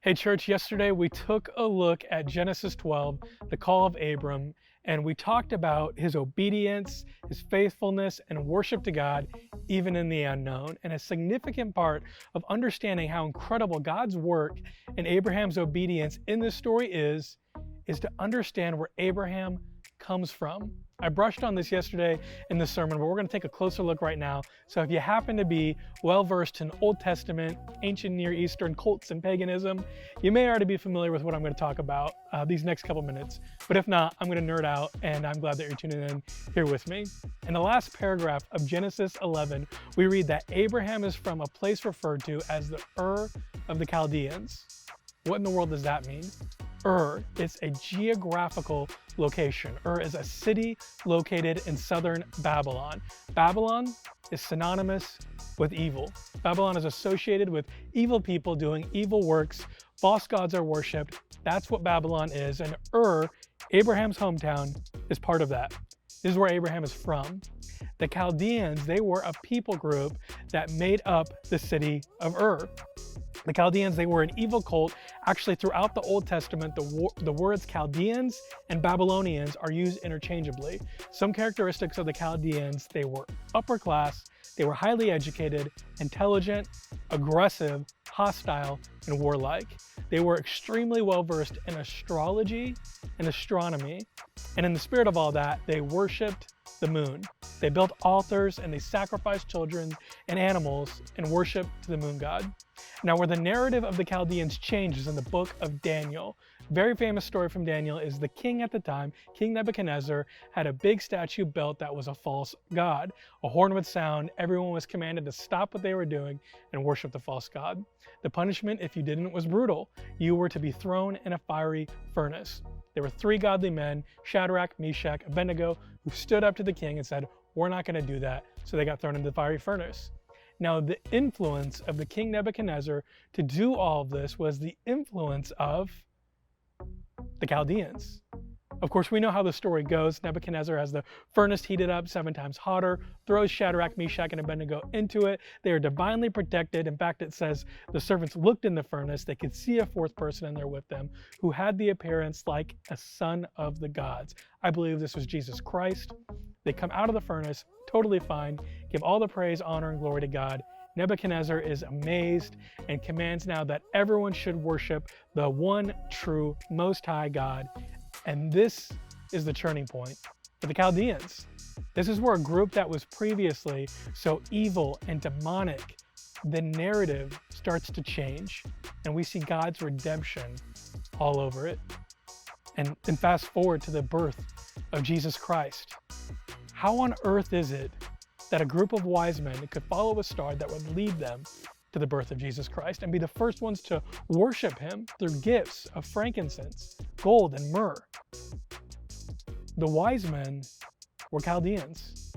Hey church, yesterday we took a look at Genesis 12, the call of Abram, and we talked about his obedience, his faithfulness, and worship to God, even in the unknown. And a significant part of understanding how incredible God's work and Abraham's obedience in this story is to understand where Abraham comes from. I brushed on this yesterday in the sermon, but we're going to take a closer look right now. So if you happen to be well-versed in Old Testament, ancient Near Eastern cults and paganism, you may already be familiar with what I'm going to talk about these next couple minutes. But if not, I'm going to nerd out, and I'm glad that you're tuning in here with me. In the last paragraph of Genesis 11, we read that Abraham is from a place referred to as the Ur of the Chaldeans. What in the world does that mean? Ur is a geographical location. Ur is a city located in southern Babylon. Babylon is synonymous with evil. Babylon is associated with evil people doing evil works. False gods are worshipped. That's what Babylon is. And Ur, Abraham's hometown, is part of that. This is where Abraham is from. The Chaldeans, they were a people group that made up the city of Ur. The Chaldeans, they were an evil cult. Actually, throughout the Old Testament, the words Chaldeans and Babylonians are used interchangeably. Some characteristics of the Chaldeans: they were upper class, they were highly educated, intelligent, aggressive, hostile, and warlike. They were extremely well-versed in astrology and astronomy. And in the spirit of all that, they worshipped the moon. They built altars and they sacrificed children and animals in worship to the moon god. Now, where the narrative of the Chaldeans changes in the book of Daniel. Very famous story from Daniel is the king at the time, King Nebuchadnezzar, had a big statue built that was a false god. A horn would sound, everyone was commanded to stop what they were doing and worship the false god. The punishment, if you didn't, was brutal. You were to be thrown in a fiery furnace. There were three godly men, Shadrach, Meshach, Abednego, who stood up to the king and said, "We're not going to do that." So they got thrown into the fiery furnace. Now, the influence of the king Nebuchadnezzar to do all of this was the influence of the Chaldeans. Of course, we know how the story goes. Nebuchadnezzar has the furnace heated up 7 times hotter, throws Shadrach, Meshach, and Abednego into it. They are divinely protected. In fact, it says the servants looked in the furnace. They could see a fourth person in there with them who had the appearance like a son of the gods. I believe this was Jesus Christ. They come out of the furnace totally fine, give all the praise, honor, and glory to God. Nebuchadnezzar is amazed and commands now that everyone should worship the one true Most High God. And this is the turning point for the Chaldeans. This is where a group that was previously so evil and demonic, the narrative starts to change, and we see God's redemption all over it. And fast forward to the birth of Jesus Christ. How on earth is it that a group of wise men could follow a star that would lead them to the birth of Jesus Christ and be the first ones to worship him through gifts of frankincense, gold, and myrrh? The wise men were Chaldeans.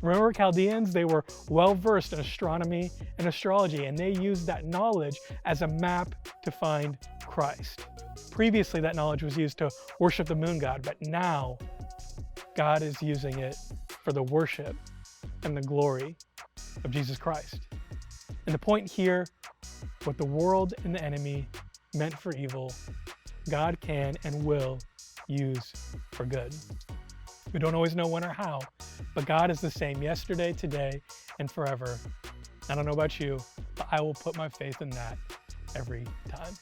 Remember, Chaldeans, they were well-versed in astronomy and astrology, and they used that knowledge as a map to find Christ. Previously, that knowledge was used to worship the moon god, but now God is using it for the worship and the glory of Jesus Christ. And the point here, what the world and the enemy meant for evil, God can and will use for good. We don't always know when or how, but God is the same yesterday, today, and forever. I don't know about you, but I will put my faith in that every time.